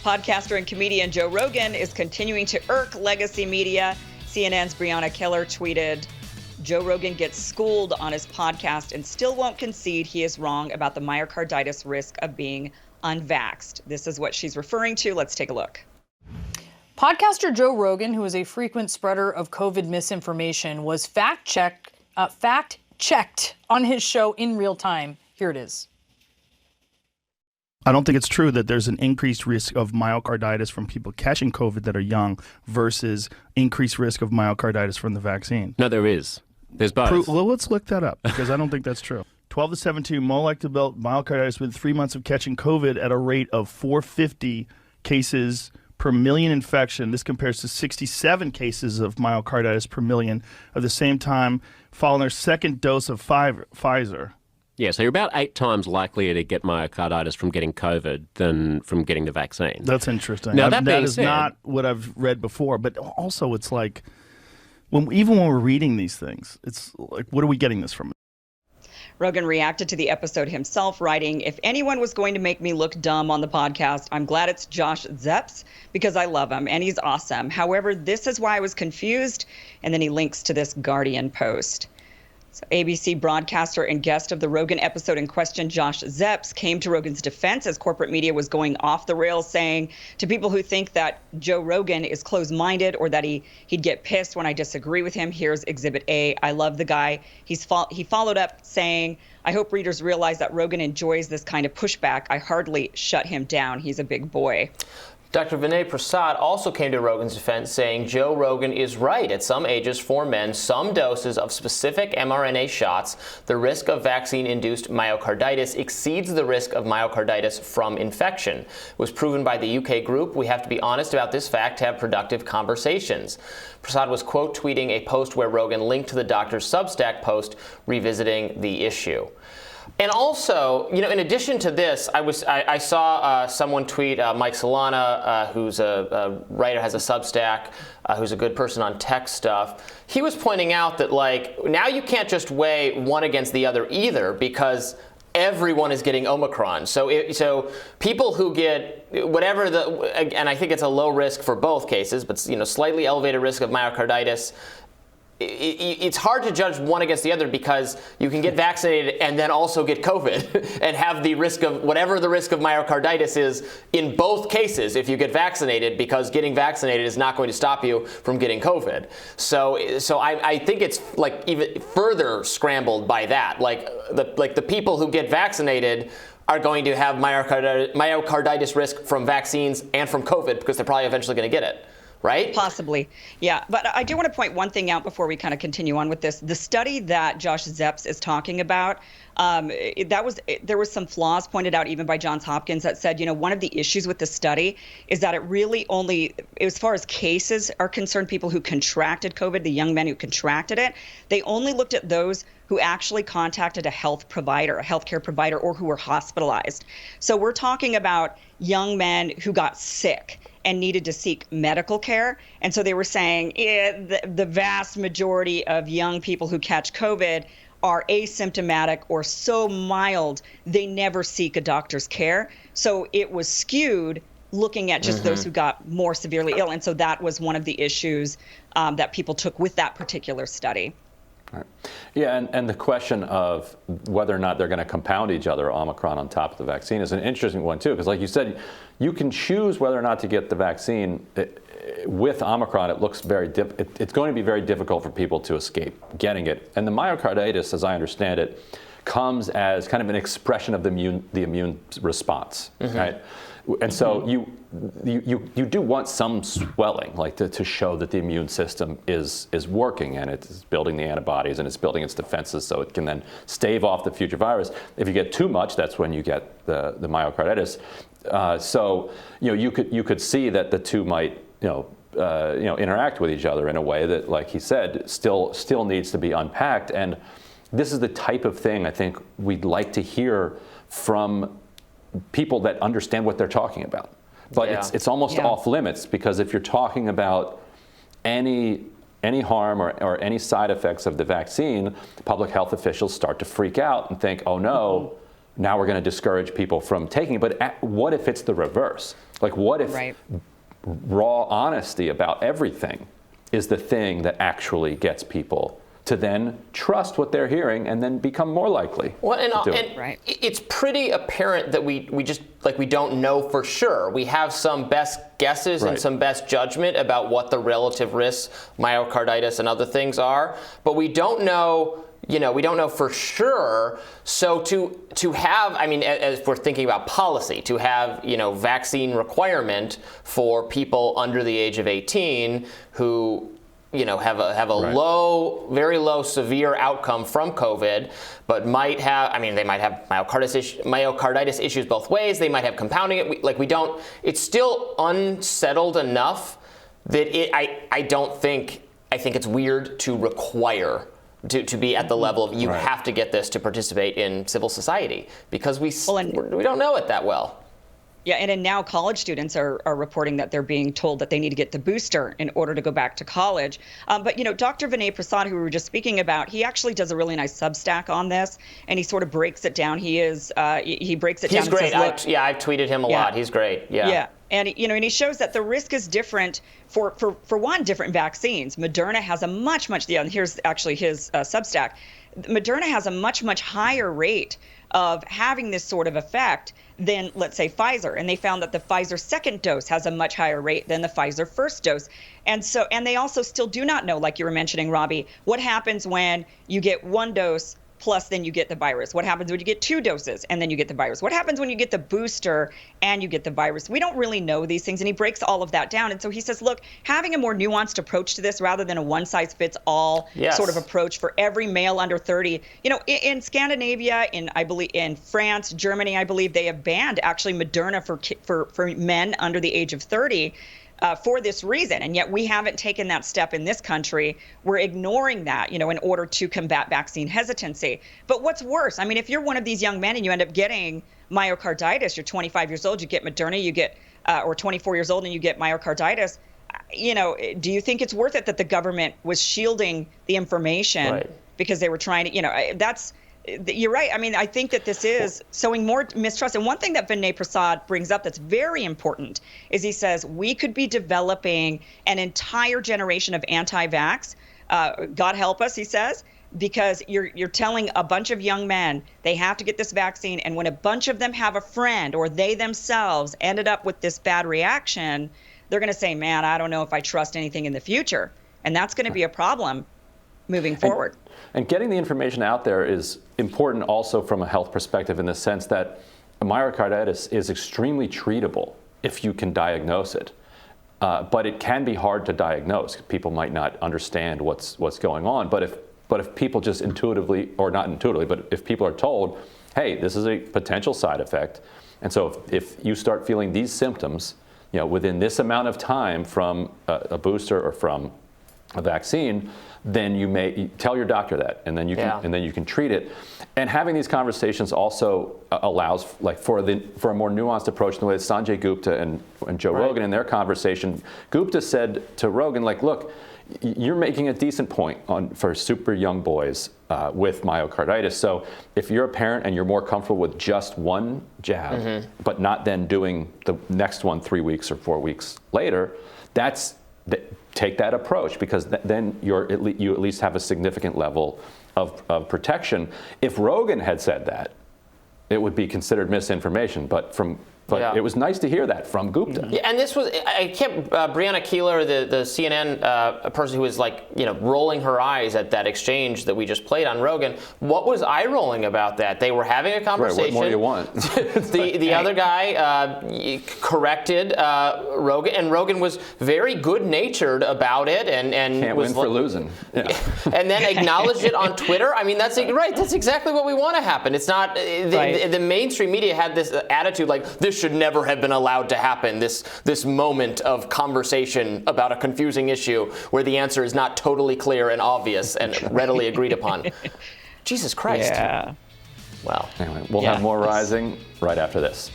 Podcaster and comedian Joe Rogan is continuing to irk legacy media. CNN's Breonna Keller tweeted, Joe Rogan gets schooled on his podcast and still won't concede he is wrong about the myocarditis risk of being unvaxxed. This is what she's referring to. Let's take a look. Podcaster Joe Rogan, who is a frequent spreader of COVID misinformation, was fact-checked on his show in real time. Here it is. I don't think it's true that there's an increased risk of myocarditis from people catching COVID that are young versus increased risk of myocarditis from the vaccine. No, there is. There's both. Well, let's look that up because I don't think that's true. 12 to 17 more likely to develop myocarditis within 3 months of catching COVID at a rate of 450 cases per million infection. This compares to 67 cases of myocarditis per million at the same time following their second dose of Pfizer. Yeah, so you're about 8 times likelier to get myocarditis from getting COVID than from getting the vaccine. That's interesting. Now, that is not what I've read before, but also it's like, even when we're reading these things, it's like, what are we getting this from? Rogan reacted to the episode himself, writing, if anyone was going to make me look dumb on the podcast, I'm glad it's Josh Zepps because I love him and he's awesome. However, this is why I was confused. And then he links to this Guardian post. So ABC broadcaster and guest of the Rogan episode in question, Josh Zepps, came to Rogan's defense as corporate media was going off the rails, saying to people who think that Joe Rogan is closed-minded or that he'd get pissed when I disagree with him, here's Exhibit A. I love the guy. He followed up saying, I hope readers realize that Rogan enjoys this kind of pushback. I hardly shut him down. He's a big boy. Dr. Vinay Prasad also came to Rogan's defense, saying Joe Rogan is right. At some ages for men, some doses of specific mRNA shots, the risk of vaccine-induced myocarditis exceeds the risk of myocarditis from infection. It was proven by the UK group. We have to be honest about this fact to have productive conversations. Prasad was quote tweeting a post where Rogan linked to the doctor's Substack post revisiting the issue. And also, in addition to this, I saw someone tweet, Mike Solana, who's a writer, has a Substack, who's a good person on tech stuff. He was pointing out that, now you can't just weigh one against the other either because everyone is getting Omicron. So people who get whatever and I think it's a low risk for both cases, but, slightly elevated risk of myocarditis, it's hard to judge one against the other because you can get vaccinated and then also get COVID and have the risk of whatever the risk of myocarditis is in both cases if you get vaccinated, because getting vaccinated is not going to stop you from getting COVID. So I think it's even further scrambled by that. The people who get vaccinated are going to have myocarditis risk from vaccines and from COVID because they're probably eventually going to get it. Right? Possibly. Yeah. But I do want to point one thing out before we kind of continue on with this. The study that Josh Zepps is talking about, there was some flaws pointed out even by Johns Hopkins that said, one of the issues with the study is that it really only, as far as cases are concerned, people who contracted COVID, the young men who contracted it, they only looked at those who actually contacted a healthcare provider, or who were hospitalized. So we're talking about young men who got sick and needed to seek medical care. And so they were saying the vast majority of young people who catch COVID are asymptomatic or so mild they never seek a doctor's care. So it was skewed looking at just those who got more severely ill. And so that was one of the issues that people took with that particular study. Right. Yeah, and the question of whether or not they're going to compound each other, Omicron on top of the vaccine, is an interesting one too, because like you said, you can choose whether or not to get the vaccine. With Omicron, it looks it's going to be very difficult for people to escape getting it. And the myocarditis, as I understand it, comes as kind of an expression of the immune response, right? And so you do want some swelling, to show that the immune system is working and it's building the antibodies and it's building its defenses so it can then stave off the future virus. If you get too much, that's when you get the myocarditis. So you could see that the two might interact with each other in a way that, like he said, still needs to be unpacked. And this is the type of thing I think we'd like to hear from people that understand what they're talking about. But it's almost off limits, because if you're talking about any harm or any side effects of the vaccine, public health officials start to freak out and think, oh no, now we're going to discourage people from taking it. But what if it's the reverse? Like, what if Right. raw honesty about everything is the thing that actually gets people to then trust what they're hearing and then become more likely to do it. Right. It's pretty apparent that we just, like, we don't know for sure. We have some best guesses and Right. some best judgment about what the relative risks, myocarditis and other things are, but we don't know. We don't know for sure. So to have, I mean, as we're thinking about policy, to have, vaccine requirement for people under the age of 18 who, have a Right. low, very low severe outcome from COVID, but might have, they might have myocarditis issues both ways. They might have compounding it. It's still unsettled enough that I think it's weird to require to be at the level of you Right. have to get this to participate in civil society, because we don't know it that well. Yeah, and now college students are reporting that they're being told that they need to get the booster in order to go back to college. But, Dr. Vinay Prasad, who we were just speaking about, he actually does a really nice Substack on this, and he sort of breaks it down. He breaks it down. He's great. And says, I've tweeted him a lot. He's great. Yeah. Yeah. And and he shows that the risk is different for one, different vaccines. Moderna has a much and here's actually his Substack. Moderna has a much higher rate of having this sort of effect than, let's say, Pfizer. And they found that the Pfizer second dose has a much higher rate than the Pfizer first dose. And they also still do not know, like you were mentioning, Robby, what happens when you get one dose plus then you get the virus? What happens when you get two doses and then you get the virus? What happens when you get the booster and you get the virus? We don't really know these things, and he breaks all of that down. And so he says, look, having a more nuanced approach to this rather than a one-size-fits-all sort of approach for every male under 30. In Scandinavia, in France, Germany, I believe they have banned actually Moderna for men under the age of 30. For this reason. And yet we haven't taken that step in this country. We're ignoring that, in order to combat vaccine hesitancy. But what's worse, if you're one of these young men and you end up getting myocarditis, you're 25 years old, you get Moderna, or 24 years old and you get myocarditis, do you think it's worth it that the government was shielding the information because they were trying to, you're right. I think that this is sowing more mistrust. And one thing that Vinay Prasad brings up that's very important is he says we could be developing an entire generation of anti-vax. God help us, he says, because you're telling a bunch of young men they have to get this vaccine. And when a bunch of them have a friend or they themselves ended up with this bad reaction, they're going to say, man, I don't know if I trust anything in the future. And that's going to be a problem moving forward. And getting the information out there is important also from a health perspective, in the sense that myocarditis is extremely treatable if you can diagnose it. But it can be hard to diagnose. People might not understand what's going on. But if people just intuitively, or not intuitively, but if people are told, hey, this is a potential side effect, and so if you start feeling these symptoms, within this amount of time from a booster or from a vaccine, then you may tell your doctor that, and then you can treat it. And having these conversations also allows for a more nuanced approach in the way that Sanjay Gupta and Joe Rogan in their conversation. Gupta said to Rogan, look, you're making a decent point for super young boys with myocarditis. So if you're a parent and you're more comfortable with just one jab, but not then doing the next one 3 weeks or 4 weeks later, take that approach, because then you at least have a significant level of protection. If Rogan had said that, it would be considered misinformation. But it was nice to hear that from Gupta. Yeah, and this was, Brianna Keeler, the CNN person who was rolling her eyes at that exchange that we just played on Rogan. What was eye rolling about that? They were having a conversation. Right, what more do you want? the other guy corrected Rogan, and Rogan was very good natured about it, and can't was win for losing. Yeah. And then acknowledged it on Twitter. That's right. That's exactly what we want to happen. It's not the mainstream media had this attitude this should never have been allowed to happen, this moment of conversation about a confusing issue where the answer is not totally clear and obvious and readily agreed upon. Jesus Christ. Yeah. Well. Anyway, we'll have more Rising right after this.